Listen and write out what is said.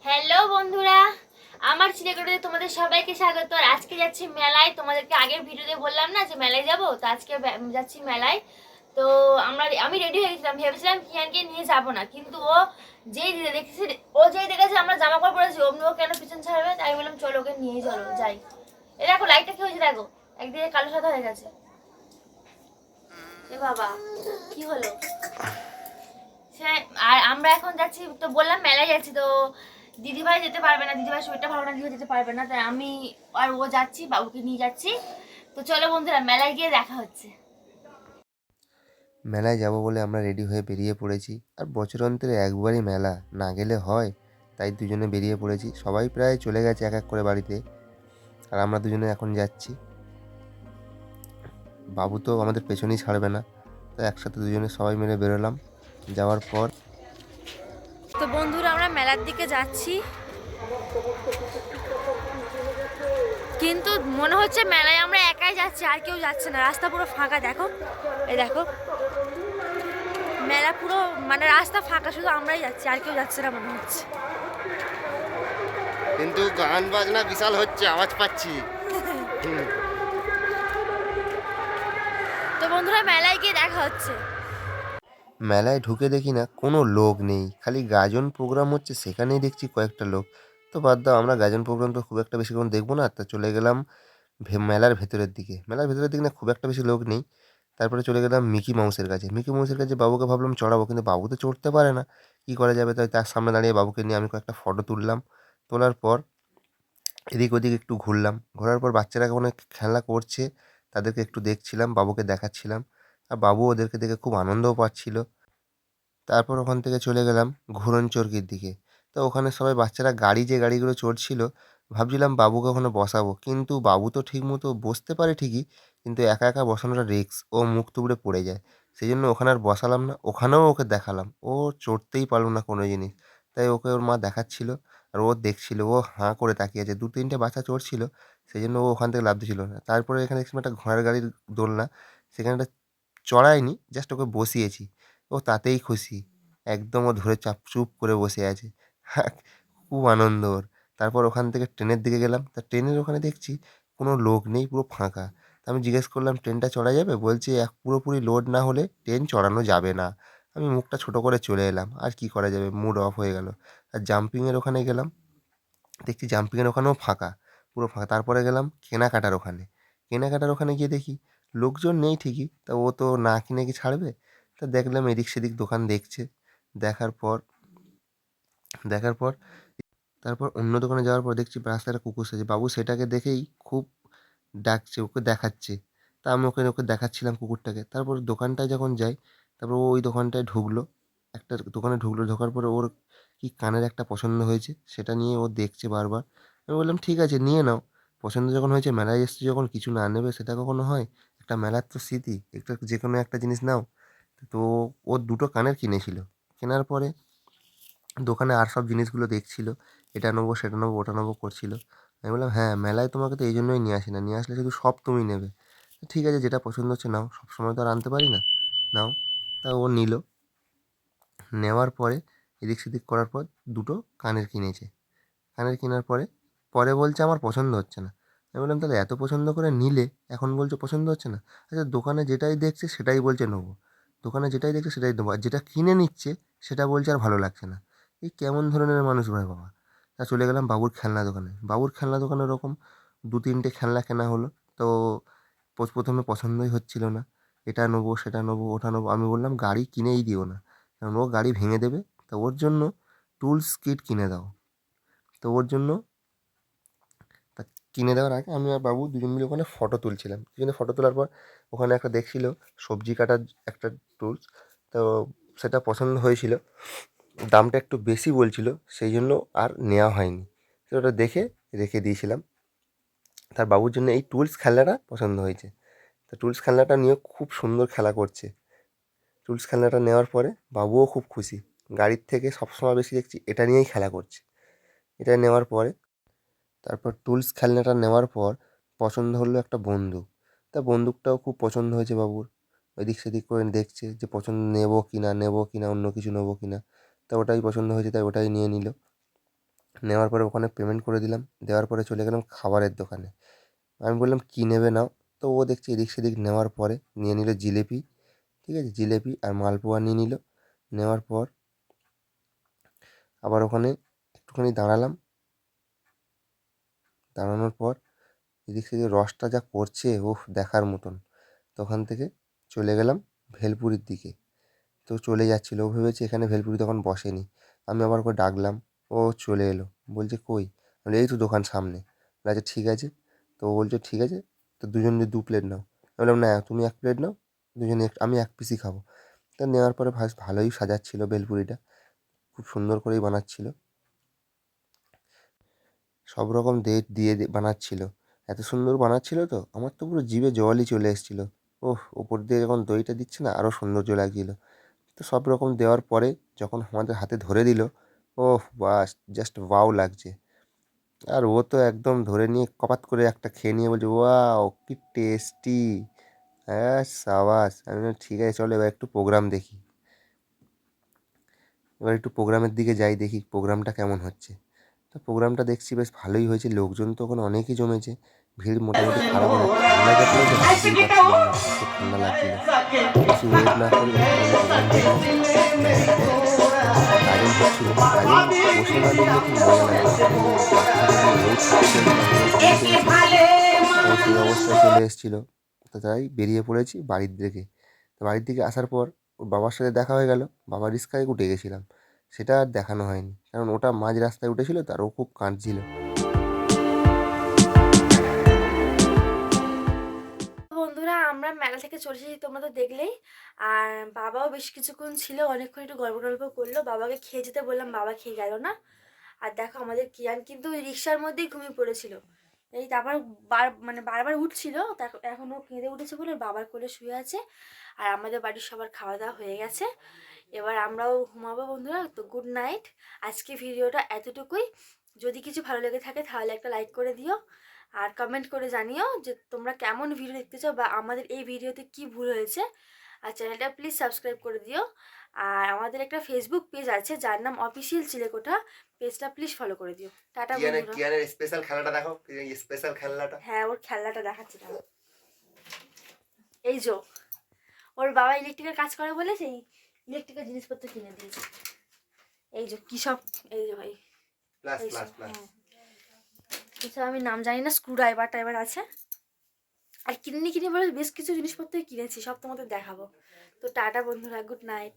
Hello বন্ধুরা, আমার চিড়িয়াখানাতে তোমাদের সবাইকে স্বাগত। আর আজকে যাচ্ছি মেলায়। তোমাদেরকে আগের ভিডিওতে বললাম না যে মেলায় যাব, তো আজকে যাচ্ছি মেলায়। তো আমি রেডি হয়ে গেছিলাম, ভেবেছিলাম কিয়ানকে নিয়ে যাব না, কিন্তু যেই দেখেছে আমরা জামা কাপড় পরেছি, অমনি ও কেন পিছন ছাড়বে, তাই বললাম চলো ওকে নিয়ে চলো যাই। এ দেখো লাইটটা কি হয়েছে, দেখো একদিকে কালো সাদা হয়ে গেছে। এ বাবা, কি হলো? সে আর আমরা এখন যাচ্ছি, তো বললাম মেলায় যাচ্ছি। তো দিদিভাই যেতে পারবে না, দিদিভাই শরীরটা ভালো না, দিদিভাই যেতে পারবে না, তাই আমি আর ও যাচ্ছি, বাবুকে নিয়ে যাচ্ছি। তো চলো বন্ধুরা, মেলায় গিয়ে দেখা হচ্ছে। মেলায় যাব বলে আমরা রেডি হয়ে বেরিয়ে পড়েছি। আর বছর অন্তরে একবারই মেলা, না গেলে হয়? তাই দুজনে বেরিয়ে পড়েছি। সবাই প্রায় চলে গেছে এক এক করে বাড়িতে, আর আমরা দুজনে এখন যাচ্ছি। বাবু তো আমাদের পেছনেই ছাড়বে না, তাই একসাথে দুজনে সবাই মিলে বেরোলাম। যাওয়ার পর তো বন্ধুরা, আমরা মেলার দিকে যাচ্ছি, কিন্তু মনে হচ্ছে মেলায় আমরা একাই যাচ্ছি, আর কেউ যাচ্ছে না। রাস্তা পুরো ফাঁকা, দেখো, এই দেখো, মেলা পুরো মানে রাস্তা ফাঁকা, শুধু আমরাই যাচ্ছি, আর কেউ যাচ্ছে না মনে হচ্ছে। কিন্তু গান বাজনা বিশাল হচ্ছে, আওয়াজ পাচ্ছি। তো বন্ধুরা, মেলায় গিয়ে দেখা হচ্ছে। মেলায় ঢুকে দেখি না কোনো লোক নেই, খালি গাজন প্রোগ্রাম হচ্ছে, সেখানেই দেখছি কয়েকটা লোক। তো বাদ দাও, আমরা গাজন প্রোগ্রাম তো খুব একটা বেশিক্ষণ দেখবো না, তা চলে গেলাম মেলার ভেতরের দিকে। মেলার ভেতরের দিকে না খুব একটা বেশি লোক নেই। তারপরে চলে গেলাম মিকি মাউসের কাছে। মিকি মাউসের কাছে বাবুকে ভাবলাম চড়াবো, কিন্তু বাবু তো চড়তে পারে না। কী করা যাবে? তাই তার সামনে দাঁড়িয়ে বাবুকে নিয়ে আমি কয়েকটা ফটো তুললাম। তোলার পর এদিক ওদিক একটু ঘুরলাম। ঘোরার পর বাচ্চারা অনেক খেলা করছে, তাদেরকে একটু দেখছিলাম, বাবুকে দেখাচ্ছিলাম। আর বাবু ওদেরকে দেখে খুব আনন্দও পাচ্ছিল। তারপর ওখান থেকে চলে গেলাম ঘুরন চরকির দিকে। তো ওখানে সবাই বাচ্চারা যে গাড়িগুলো চড়ছিল, ভাবছিলাম বাবুকে ওখানে বসাবো। কিন্তু বাবু তো ঠিকমতো বসতে পারে ঠিকই, কিন্তু একা, একা বসানোটা রিস্ক। ও মুখ থুবড়ে পড়ে যায়। সেজন্য ওখানে আর বসালাম না। ওখানেও ওকে দেখালাম। ও চড়তেই পারল না কোনো জিনিস। তাই ওকে ওর মা দেখাচ্ছিল, আর ও দেখছিল। ও হাঁ করে তাকিয়ে আছে। ২-৩ টে বাচ্চা চড়ছিল, সেজন্য ও ওখান থেকে লাফ দিচ্ছিল না। তারপরে এখানে দেখছিলাম একটা ঘোড়ার গাড়ির দোলনা। সেখানটা চড়াইনি, জাস্ট ওকে বসিয়েছি। ও তাতেই খুশি। একদম ও ধরে চুপ করে বসে আছে। খুব আনন্দ ওর। তারপর ওখান থেকে ট্রেনের দিকে গেলাম। তা ট্রেনের ওখানে দেখছি কোনো লোক নেই, পুরো ফাঁকা। তা আমি জিজ্ঞেস করলাম, "ট্রেনটা চড়া যাবে?" বলছে, পুরোপুরি লোড না হলে ট্রেন চড়ানো যাবে না।" আমি মুখটা ছোট করে চলে এলাম। আর কি করা যাবে? মুড অফ হয়ে গেল। আর জাম্পিংয়ের ওখানে গেলাম। দেখছি জাম্পিংয়ের ওখানেও ফাঁকা, পুরো ফাঁকা। তারপরে গেলাম কেনাকাটার ওখানে। কেনাকাটার ওখানে গিয়ে দেখি লোকজন নেই ঠিকই, তা ও তো না কিনে কি ছাড়বে? তা দেখলাম এদিক সেদিক দোকান দেখছে। দেখার পর দেখার পর তারপর অন্য দোকানে যাওয়ার পর দেখছি রাস্তায় একটা কুকুর সেজে। বাবু সেটাকে দেখেই খুব ডাকছে, ওকে দেখাচ্ছে। তা আমি ওকে ওকে দেখাচ্ছিলাম কুকুরটাকে। তারপর দোকানটায় যখন যাই, তারপর ও ওই দোকানটায় ঢুকলো। একটা দোকানে ঢুকলো, ঢোকার পরে ওর কি কানের একটা পছন্দ হয়েছে, সেটা নিয়ে ও দেখছে বারবার। আমি বললাম, "ঠিক আছে, নিয়ে নাও। পছন্দ যখন হয়েছে, মেলায় এসেছো যখন, কিছু না নেবে সেটা কখনো হয়? একটা মেলার তো স্মৃতি, একটা যেকোনো একটা জিনিস নাও।" তো ও ২ টো কানের কিনেছিল। কেনার পরে দোকানে আর সব জিনিসগুলো দেখছিল। এটা নেবো, সেটা নেবো, ওটা নেবো করছিল। আমি বললাম, "হ্যাঁ, মেলায় তোমাকে তো এইজন্যই নিয়ে আসি না। নিয়ে আসলে শুধু সব তুমি নেবে। ঠিক আছে, যেটা পছন্দ হচ্ছে নাও। সবসময় তো আর আনতে পারি না। নাও।" তা ও নিল। নেওয়ার পরে এদিক সেদিক করার পর ২ টো কানের কিনেছে। কানের কেনার পরে, পরে বলছে আমার পছন্দ হচ্ছে না। আমি বললাম, "তাহলে এত পছন্দ করে নিলে, এখন বলছো পছন্দ হচ্ছে না?" আচ্ছা, দোকানে যেটাই দেখছে সেটাই বলছে নেবো। দোকানে যেটাই দেখছে সেটাই নেবো। আর যেটা কিনে নিচ্ছে সেটা বলছে আর ভালো লাগছে না। এই কেমন ধরনের মানুষ ভাই বাবা! তা চলে গেলাম বাবুর খেলনা দোকানে। বাবুর খেলনা দোকানে ওরকম ২-৩ টে খেলনা কেনা হলো। তো ১ম এ পছন্দই হচ্ছিল না। এটা নেবো, সেটা নেবো, ওটা নেবো। আমি বললাম, "গাড়ি কিনেই দিও না। কারণ ও গাড়ি ভেঙে দেবে। তা ওর জন্য টুলস কিট কিনে দাও।" তো ওর জন্য তা কিনে দেওয়ার আগে আমি আর বাবু দুজন মিলে ওখানে ফটো তুলছিলাম। দুজনে ফটো তোলার পর ওখানে একটা দেখছিল সবজি কাটার একটা টুলস। তো সেটা পছন্দ হয়েছিল। দামটা একটু বেশি বলছিল, সেই জন্য আর নেওয়া হয়নি। তো ওটা দেখে রেখে দিয়েছিলাম। তার বাবুর জন্য এই টুলস খেলনাটা পছন্দ হয়েছে। তো টুলস খেলনাটা নিয়ে খুব সুন্দর খেলা করছে। টুলস খেলনাটা নেওয়ার পরে বাবুও খুব খুশি। গাড়ির থেকে সবসময় বেশি দেখছি এটা নিয়েই খেলা করছে। এটা নেওয়ার পরে, তারপর টুলস খেলনাটা নেওয়ার পর পছন্দ হলো একটা বন্দুক। তা বন্দুকটাও খুব পছন্দ হয়েছে বাবুর। এদিক সেদিক করে দেখছে যে পছন্দ, নেবো কি না, নেবো কি না, অন্য কিছু নেবো কি না। তা ওটাই পছন্দ হয়েছে, তাই ওটাই নিয়ে নিল। নেওয়ার পরে ওখানে পেমেন্ট করে দিলাম, দেওয়ার পরে চলে গেলাম খাবারের দোকানে। আমি বললাম কী নেবে নাও, তো ও দেখছি এদিক সেদিক নেওয়ার পরে নিয়ে নিল জিলেপি, ঠিক আছে, জিলেপি আর মালপোয়া নিয়ে নিল। নেওয়ার পর আবার ওখানে একটুখানি দাঁড়ালাম, দাঁড়ানোর পর এদিক সেদিক রসটা যা করছে ওফ দেখার মতন। তো ওখান থেকে চলে গেলাম ভেলপুরির দিকে। তো চলে যাচ্ছিলো, ও ভেবেছে এখানে ভেলপুরি তখন বসেনি। আমি আবার ওকে ডাকলাম, ও চলে এলো, বলছে কই? আমি বলি, এই তো দোকান সামনে। বলে, আচ্ছা ঠিক আছে। তো ও বলছে ঠিক আছে, তো দুজনে 2 প্লেট নাও। আমি বললাম না, তুমি 1 প্লেট নাও, দুজনে আমি 1 পিসই খাবো। তো নেওয়ার পরে ভালোই সাজাচ্ছিল ভেলপুরিটা, খুব সুন্দর করেই বানাচ্ছিল, সব রকম দিয়ে বানাচ্ছিল। এত সুন্দর বানাচ্ছিল তো আমার তো পুরো জিভে জলই চলে এসেছিলো। ওহ, ওপর দিয়ে যখন দইটা দিচ্ছে না আরও সৌন্দর্য লাগছিল। তো সব রকম দেওয়ার পরে যখন আমাদের হাতে ধরে দিল, ওহ বাস, জাস্ট ওয়াও লাগছে। আর ও তো একদম ধরে নিয়ে কপাত করে একটা খেয়ে নিয়ে বলছে, ওয়াও কি টেস্টি। হ্যাঁ সাবাস। আমি বললাম, ঠিক আছে চলো এবার একটু প্রোগ্রাম দেখি, এবার একটু প্রোগ্রামের দিকে যাই, দেখি প্রোগ্রামটা কেমন হচ্ছে। তো প্রোগ্রামটা দেখছি বেশ ভালোই হয়েছে, লোকজন তো ওখানে অনেকই জমেছে, ভিড় মোটামুটি খারাপ না। ঠান্ডা যখন তো ভাবতেই পারছিলাম না এত ঠান্ডা লাগছিল। বেশি ওয়েট না করে একটুখানি প্রোগ্রাম দেখলাম। দেখার পর গাজন হচ্ছিল, গাজন বসে না দেখলে ঠিক মজা লাগে না, সেই বাচ্চাদের যে ওয়েট করছিলাম একদম কমে গেছে, তো সেই অবস্থায় চলে এসেছিলো। তো তাই বেরিয়ে পড়েছি বাড়ির দিকে। তো বাড়ির দিকে আসার পর ওর বাবার সাথে দেখা হয়ে গেল, বাবার রিক্সায় উঠে গেছিলাম। সেটা আর দেখানো হয়নি, কারণ ওটা মাঝ রাস্তায় উঠেছিল তো আর ও খুব কাঁদছিল। বন্ধুরা আমরা মেলা থেকে চলে এসেছি, তোমরা তো দেখলেই। আর বাবাও বেশ কিছুক্ষণ ছিল, অনেকক্ষণ একটু গল্প টল্প করলো, বাবাকে খেয়ে যেতে বললাম, বাবা খেয়ে গেল না। আর দেখো আমাদের কিয়ান কিন্তু ওই রিক্সার মধ্যেই ঘুমিয়ে পড়েছিল। এই তারপর মানে বারবার উঠছিল, এখনও কেঁদে উঠেছে বলে বাবার কোলে শুয়ে আছে। আর আমাদের বাড়ির সবার খাওয়া দাওয়া হয়ে গেছে, এবার আমরাও ঘুমাবো বন্ধুরা। তো গুড নাইট, আজকে ভিডিওটা এতটুকুই। যদি কিছু ভালো লেগে থাকে তাহলে একটা লাইক করে দিও, আর কমেন্ট করে জানিও যে তোমরা কেমন ভিডিও দেখতে চাও বা আমাদের এই ভিডিওতে কি ভুল হয়েছে। আর চ্যানেলটা প্লিজ সাবস্ক্রাইব করে দিও। আর আমাদের একটা ফেসবুক পেজ আছে যার নাম অফিসিয়াল চিলেকোঠা, পেজটা প্লিজ ফলো করে দিও। টাটা বন্ধুরা। কিয়ানের স্পেশাল খেলাটা দেখো, স্পেশাল খেলনাটা। হ্যাঁ ওর খেলনাটা দেখাচ্ছি দাঁড়াও। এই যে ওর বাবা ইলেকট্রিকের কাজ করে বলে সেই ইলেকট্রিকের জিনিসপত্র কিনে দিয়েছে। এই যে কি সব, এই যে ভাই প্লাস এইসব, প্লাস প্লাস। হ্যাঁ এসব আমি নাম জানি না, স্ক্রু ড্রাইভার টাইভার আছে। আর কিনে বলে বেশ কিছু জিনিসপত্র কিনেছি, সব তোমাদের দেখাবো। তো টাটা বন্ধুরা, গুড নাইট।